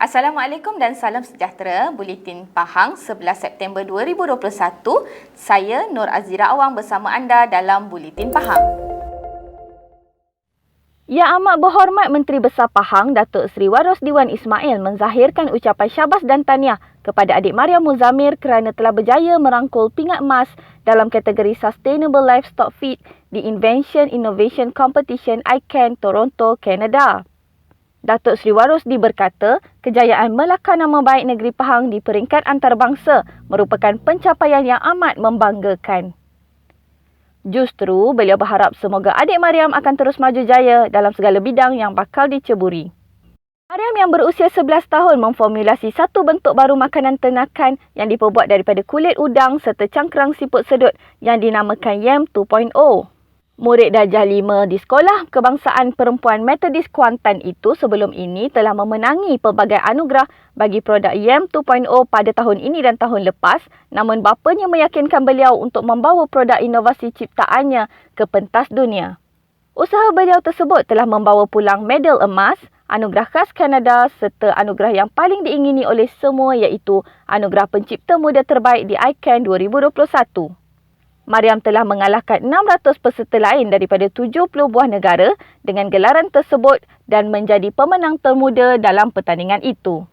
Assalamualaikum dan salam sejahtera. Buletin Pahang 11 September 2021. Saya Nur Azira Awang bersama anda dalam Buletin Pahang. Yang Amat Berhormat Menteri Besar Pahang, Datuk Seri Waros Diwan Ismail menzahirkan ucapan syabas dan tahniah kepada adik Mariam Muzammir kerana telah berjaya merangkul pingat emas dalam kategori Sustainable Livestock Feed di Invention Innovation Competition ICANN Toronto, Canada. Datuk Seri Warosdi berkata, kejayaan melakar nama baik negeri Pahang di peringkat antarabangsa merupakan pencapaian yang amat membanggakan. Justru, beliau berharap semoga adik Mariam akan terus maju jaya dalam segala bidang yang bakal diceburi. Mariam yang berusia 11 tahun memformulasi satu bentuk baru makanan ternakan yang diperbuat daripada kulit udang serta cangkrang siput sedut yang dinamakan Yam 2.0. Murid darjah 5 di Sekolah Kebangsaan Perempuan Metodis Kuantan itu sebelum ini telah memenangi pelbagai anugerah bagi produk Yam 2.0 pada tahun ini dan tahun lepas, namun bapanya meyakinkan beliau untuk membawa produk inovasi ciptaannya ke pentas dunia. Usaha beliau tersebut telah membawa pulang medal emas, anugerah khas Kanada serta anugerah yang paling diingini oleh semua iaitu Anugerah Pencipta Muda Terbaik di ICANN 2021. Mariam telah mengalahkan 600 peserta lain daripada 70 buah negara dengan gelaran tersebut dan menjadi pemenang termuda dalam pertandingan itu.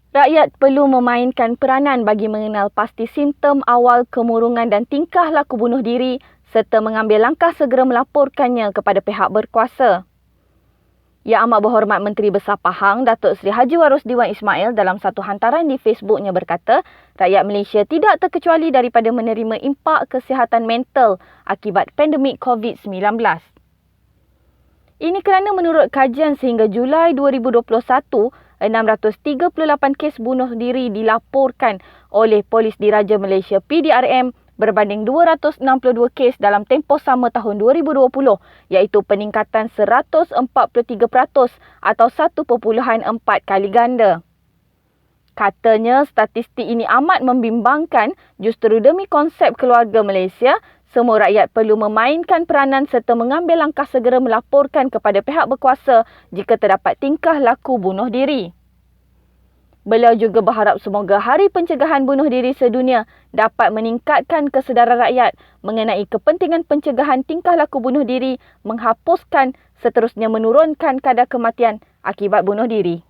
Rakyat perlu memainkan peranan bagi mengenal pasti simptom awal kemurungan dan tingkah laku bunuh diri serta mengambil langkah segera melaporkannya kepada pihak berkuasa. Yang Amat Berhormat Menteri Besar Pahang, Datuk Seri Haji Waros Diwan Ismail dalam satu hantaran di Facebooknya berkata, rakyat Malaysia tidak terkecuali daripada menerima impak kesihatan mental akibat pandemik COVID-19. Ini kerana menurut kajian sehingga Julai 2021, 638 kes bunuh diri dilaporkan oleh Polis Diraja Malaysia PDRM berbanding 262 kes dalam tempoh sama tahun 2020, iaitu peningkatan 143% atau 1.4 kali ganda. Katanya, statistik ini amat membimbangkan justru demi konsep keluarga Malaysia, semua rakyat perlu memainkan peranan serta mengambil langkah segera melaporkan kepada pihak berkuasa jika terdapat tingkah laku bunuh diri. Beliau juga berharap semoga Hari Pencegahan Bunuh Diri Sedunia dapat meningkatkan kesedaran rakyat mengenai kepentingan pencegahan tingkah laku bunuh diri, menghapuskan seterusnya menurunkan kadar kematian akibat bunuh diri.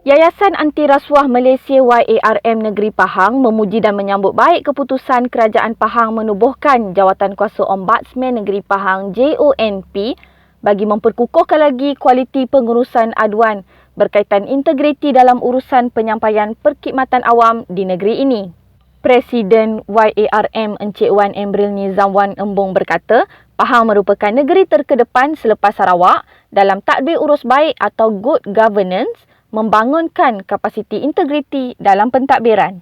Yayasan Anti Rasuah Malaysia YARM Negeri Pahang memuji dan menyambut baik keputusan Kerajaan Pahang menubuhkan Jawatankuasa Ombudsman Negeri Pahang JONP bagi memperkukuhkan lagi kualiti pengurusan aduan berkaitan integriti dalam urusan penyampaian perkhidmatan awam di negeri ini. Presiden YARM Encik Wan Emril Nizam Wan Embong berkata, Pahang merupakan negeri terkedepan selepas Sarawak dalam tadbir urus baik atau good governance, membangunkan kapasiti integriti dalam pentadbiran.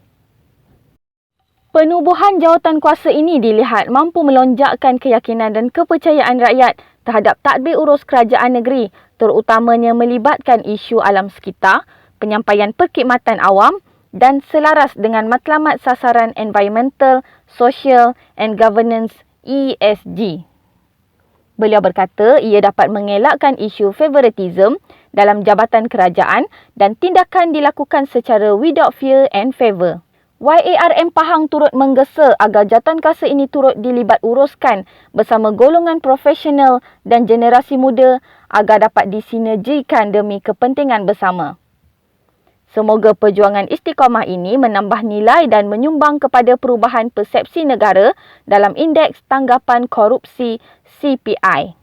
Penubuhan jawatankuasa ini dilihat mampu melonjakkan keyakinan dan kepercayaan rakyat terhadap tadbir urus kerajaan negeri, terutamanya melibatkan isu alam sekitar, penyampaian perkhidmatan awam dan selaras dengan matlamat sasaran Environmental, Social and Governance ESG. Beliau berkata ia dapat mengelakkan isu favoritism dalam jabatan kerajaan dan tindakan dilakukan secara without fear and favour. YARM Pahang turut menggesa agar jawatankuasa ini turut dilibat uruskan bersama golongan profesional dan generasi muda agar dapat disinergikan demi kepentingan bersama. Semoga perjuangan istiqamah ini menambah nilai dan menyumbang kepada perubahan persepsi negara dalam Indeks Tanggapan Korupsi CPI.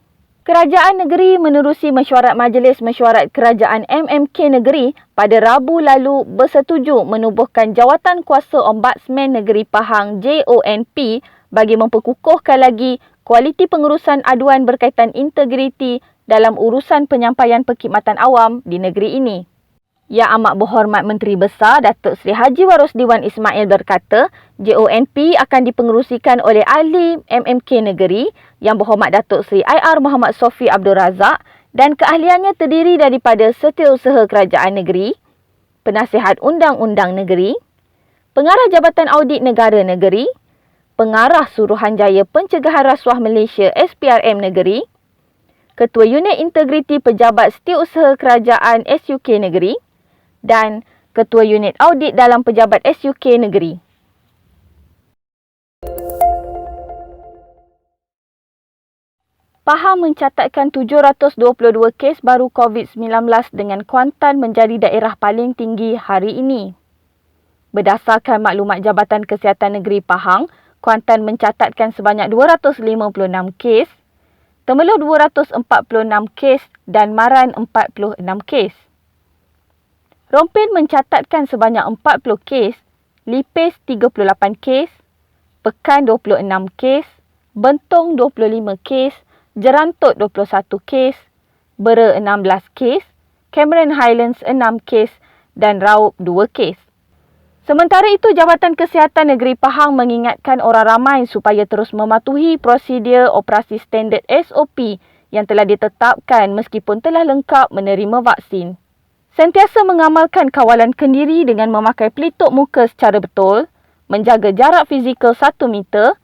Kerajaan negeri menerusi mesyuarat Majlis Mesyuarat Kerajaan MMK Negeri pada Rabu lalu bersetuju menubuhkan Jawatankuasa Ombudsman Negeri Pahang JONP bagi memperkukuhkan lagi kualiti pengurusan aduan berkaitan integriti dalam urusan penyampaian perkhidmatan awam di negeri ini. Yang Amat Berhormat Menteri Besar Datuk Seri Haji Waros Diwan Ismail berkata, JONP akan dipengerusikan oleh ahli MMK Negeri Yang Berhormat Datuk Seri IR Muhammad Sofi Abdul Razak dan keahliannya terdiri daripada Setiausaha Kerajaan Negeri, Penasihat Undang-Undang Negeri, Pengarah Jabatan Audit Negara Negeri, Pengarah Suruhanjaya Pencegahan Rasuah Malaysia SPRM Negeri, Ketua Unit Integriti Pejabat Setiausaha Kerajaan SUK Negeri dan Ketua Unit Audit dalam Pejabat SUK Negeri. Pahang mencatatkan 722 kes baru COVID-19 dengan Kuantan menjadi daerah paling tinggi hari ini. Berdasarkan maklumat Jabatan Kesihatan Negeri Pahang, Kuantan mencatatkan sebanyak 256 kes, Temerloh 246 kes dan Maran 46 kes. Rompin mencatatkan sebanyak 40 kes, Lipis 38 kes, Pekan 26 kes, Bentong 25 kes, Jerantut 21 kes, Bera 16 kes, Cameron Highlands 6 kes dan Raup 2 kes. Sementara itu, Jabatan Kesihatan Negeri Pahang mengingatkan orang ramai supaya terus mematuhi prosedur operasi standard SOP yang telah ditetapkan meskipun telah lengkap menerima vaksin. Sentiasa mengamalkan kawalan kendiri dengan memakai pelitup muka secara betul, menjaga jarak fizikal 1 meter,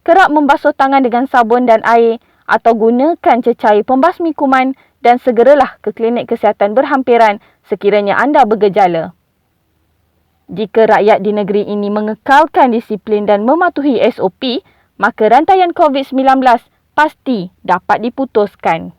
kerap membasuh tangan dengan sabun dan air atau gunakan cecair pembasmi kuman dan segeralah ke klinik kesihatan berhampiran sekiranya anda bergejala. Jika rakyat di negeri ini mengekalkan disiplin dan mematuhi SOP, maka rantaian COVID-19 pasti dapat diputuskan.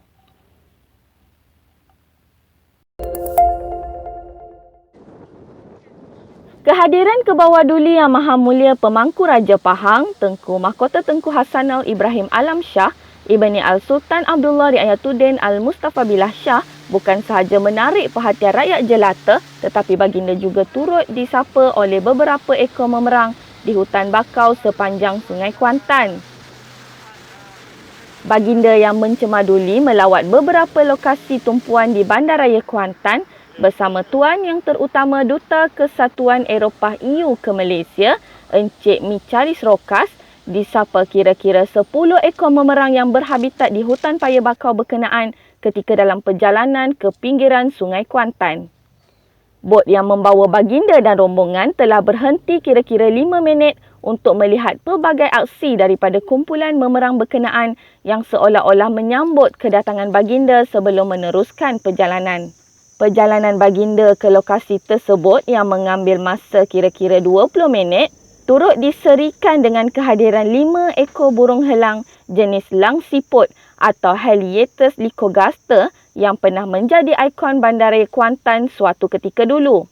Kehadiran Kebawah Duli Yang Maha Mulia Pemangku Raja Pahang, Tengku Mahkota Tengku Hassanal Ibrahim Alam Shah, Ibni Al-Sultan Abdullah Riayatuddin Al-Mustafa Billah Shah bukan sahaja menarik perhatian rakyat jelata, tetapi baginda juga turut disapa oleh beberapa ekor memerang di hutan bakau sepanjang Sungai Kuantan. Baginda yang mencemaduli melawat beberapa lokasi tumpuan di Bandaraya Kuantan bersama Tuan Yang Terutama Duta Kesatuan Eropah EU ke Malaysia, Encik Michalis Rokas, disapa kira-kira 10 ekor memerang yang berhabitat di hutan paya bakau berkenaan ketika dalam perjalanan ke pinggiran Sungai Kuantan. Bot yang membawa baginda dan rombongan telah berhenti kira-kira 5 minit untuk melihat pelbagai aksi daripada kumpulan memerang berkenaan yang seolah-olah menyambut kedatangan baginda sebelum meneruskan perjalanan. Perjalanan baginda ke lokasi tersebut yang mengambil masa kira-kira 20 minit turut diserikan dengan kehadiran 5 ekor burung helang jenis langsiput atau Haliaeetus lycogaster yang pernah menjadi ikon Bandaraya Kuantan suatu ketika dulu.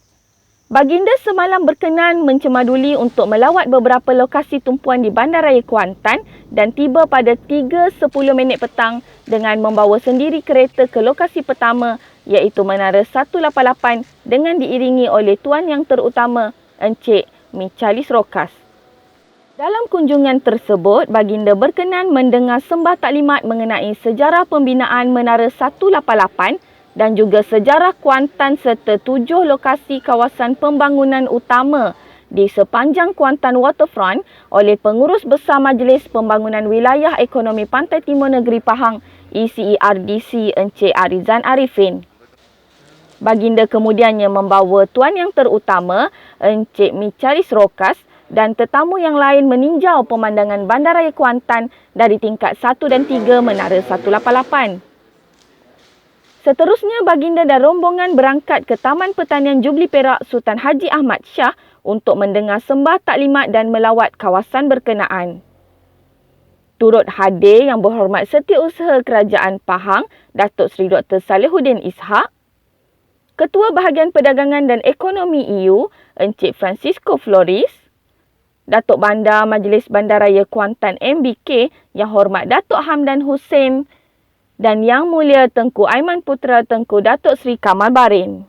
Baginda semalam berkenan mencemaduli untuk melawat beberapa lokasi tumpuan di Bandaraya Kuantan dan tiba pada 3.10 petang dengan membawa sendiri kereta ke lokasi pertama iaitu Menara 188 dengan diiringi oleh Tuan Yang Terutama Encik Michalis Rokas. Dalam kunjungan tersebut, baginda berkenan mendengar sembah taklimat mengenai sejarah pembinaan Menara 188 dan juga sejarah Kuantan serta 7 lokasi kawasan pembangunan utama di sepanjang Kuantan Waterfront oleh Pengurus Besar Majlis Pembangunan Wilayah Ekonomi Pantai Timur Negeri Pahang ECERDC Encik Arizan Arifin. Baginda kemudiannya membawa Tuan Yang Terutama Encik Michalis Rokas dan tetamu yang lain meninjau pemandangan Bandaraya Kuantan dari tingkat 1 dan 3 Menara 188. Seterusnya, baginda dan rombongan berangkat ke Taman Pertanian Jubli Perak Sultan Haji Ahmad Shah untuk mendengar sembah taklimat dan melawat kawasan berkenaan. Turut hadir Yang Berhormat Setiausaha Kerajaan Pahang, Datuk Seri Dr. Salihuddin Ishak, Ketua Bahagian Perdagangan dan Ekonomi EU, Encik Francisco Flores, Datuk Bandar Majlis Bandaraya Kuantan MBK, Yang Hormat Datuk Hamdan Hussein dan Yang Mulia Tengku Aiman Putra Tengku Datuk Seri Kamal Barin.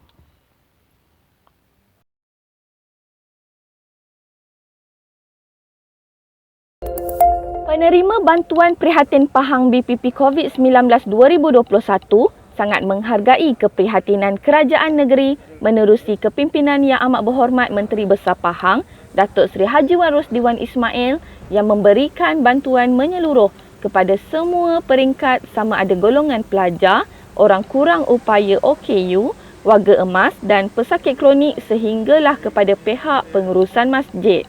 Penerima bantuan prihatin Pahang BPP COVID-19 2021 sangat menghargai keprihatinan kerajaan negeri menerusi kepimpinan Yang Amat Berhormat Menteri Besar Pahang, Datuk Seri Haji Wan Rosdiwan Ismail yang memberikan bantuan menyeluruh kepada semua peringkat sama ada golongan pelajar, orang kurang upaya OKU, warga emas dan pesakit kronik sehinggalah kepada pihak pengurusan masjid.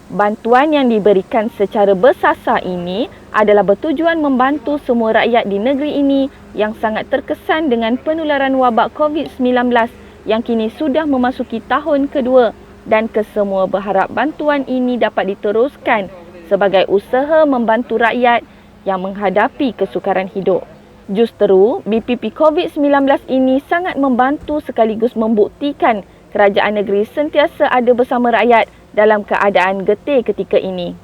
Bantuan yang diberikan secara bersasar ini adalah bertujuan membantu semua rakyat di negeri ini yang sangat terkesan dengan penularan wabak COVID-19 yang kini sudah memasuki tahun kedua, dan kesemua berharap bantuan ini dapat diteruskan sebagai usaha membantu rakyat yang menghadapi kesukaran hidup. Justeru, BPP COVID-19 ini sangat membantu sekaligus membuktikan kerajaan negeri sentiasa ada bersama rakyat dalam keadaan getih ketika ini.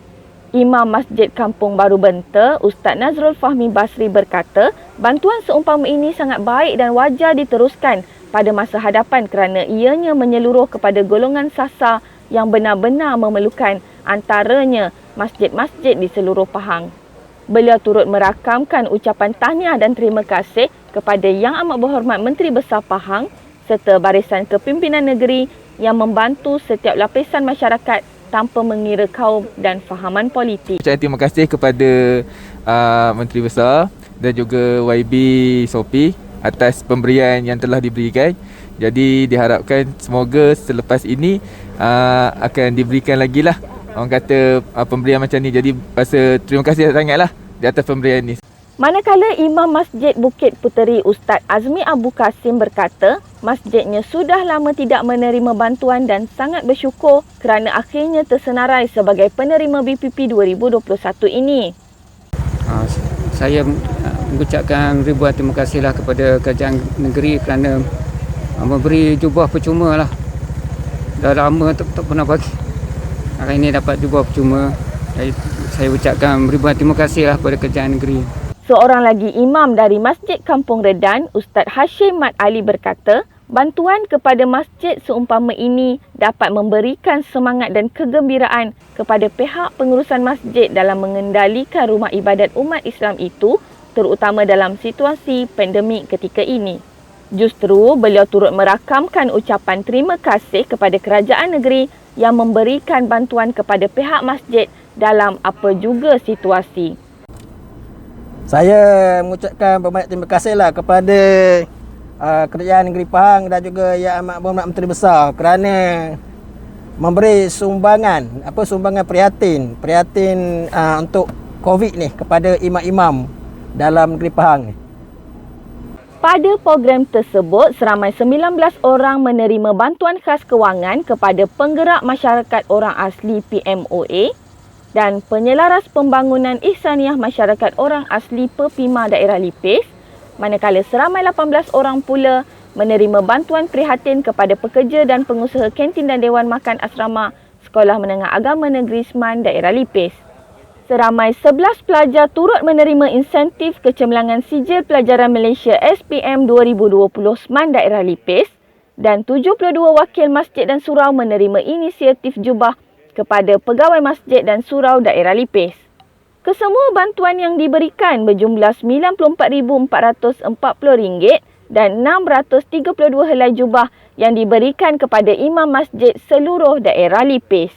Imam Masjid Kampung Baru Benta, Ustaz Nazrul Fahmi Basri berkata, bantuan seumpama ini sangat baik dan wajar diteruskan pada masa hadapan kerana ianya menyeluruh kepada golongan sasar yang benar-benar memerlukan, antaranya masjid-masjid di seluruh Pahang. Beliau turut merakamkan ucapan tahniah dan terima kasih kepada Yang Amat Berhormat Menteri Besar Pahang serta barisan kepimpinan negeri yang membantu setiap lapisan masyarakat tanpa mengira kaum dan fahaman politik. Ucapkan terima kasih kepada Menteri Besar dan juga YB Sopi atas pemberian yang telah diberikan. Jadi diharapkan semoga selepas ini akan diberikan lagi lah, orang kata pemberian macam ni. Jadi rasa terima kasih sangatlah di atas pemberian ni. Manakala Imam Masjid Bukit Puteri Ustaz Azmi Abu Kasim berkata, masjidnya sudah lama tidak menerima bantuan dan sangat bersyukur kerana akhirnya tersenarai sebagai penerima BPP 2021 ini. Saya mengucapkan ribuan terima kasihlah kepada kerajaan negeri kerana memberi jubah percuma lah. Dah lama tak pernah bagi. Hari ini dapat jubah percuma. Saya ucapkan ribuan terima kasihlah kepada kerajaan negeri. Seorang lagi imam dari Masjid Kampung Redan, Ustaz Hashim Mat Ali berkata, bantuan kepada masjid seumpama ini dapat memberikan semangat dan kegembiraan kepada pihak pengurusan masjid dalam mengendalikan rumah ibadat umat Islam itu, terutama dalam situasi pandemik ketika ini. Justeru, beliau turut merakamkan ucapan terima kasih kepada kerajaan negeri yang memberikan bantuan kepada pihak masjid dalam apa juga situasi. Saya mengucapkan banyak terima kasihlah kepada kerajaan negeri Pahang dan juga Yang Amat Berhormat Menteri Besar kerana memberi sumbangan prihatin untuk COVID ni kepada imam-imam dalam negeri Pahang ni. Pada program tersebut, seramai 19 orang menerima bantuan khas kewangan kepada penggerak masyarakat orang asli PMOA dan penyelaras pembangunan ihsaniah masyarakat orang asli Pepima daerah Lipis, manakala seramai 18 orang pula menerima bantuan prihatin kepada pekerja dan pengusaha kantin dan Dewan Makan Asrama Sekolah Menengah Agama Negeri Seman daerah Lipis. Seramai 11 pelajar turut menerima insentif kecemerlangan Sijil Pelajaran Malaysia SPM 2020 Seman daerah Lipis dan 72 wakil masjid dan surau menerima inisiatif jubah kepada pegawai masjid dan surau daerah Lipis. Kesemua bantuan yang diberikan berjumlah RM94,440 dan 632 helai jubah yang diberikan kepada imam masjid seluruh daerah Lipis.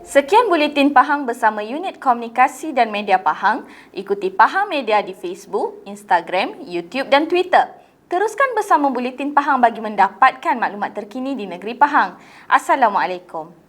Sekian Buletin Pahang bersama Unit Komunikasi dan Media Pahang. Ikuti Pahang Media di Facebook, Instagram, YouTube dan Twitter. Teruskan bersama Buletin Pahang bagi mendapatkan maklumat terkini di negeri Pahang. Assalamualaikum.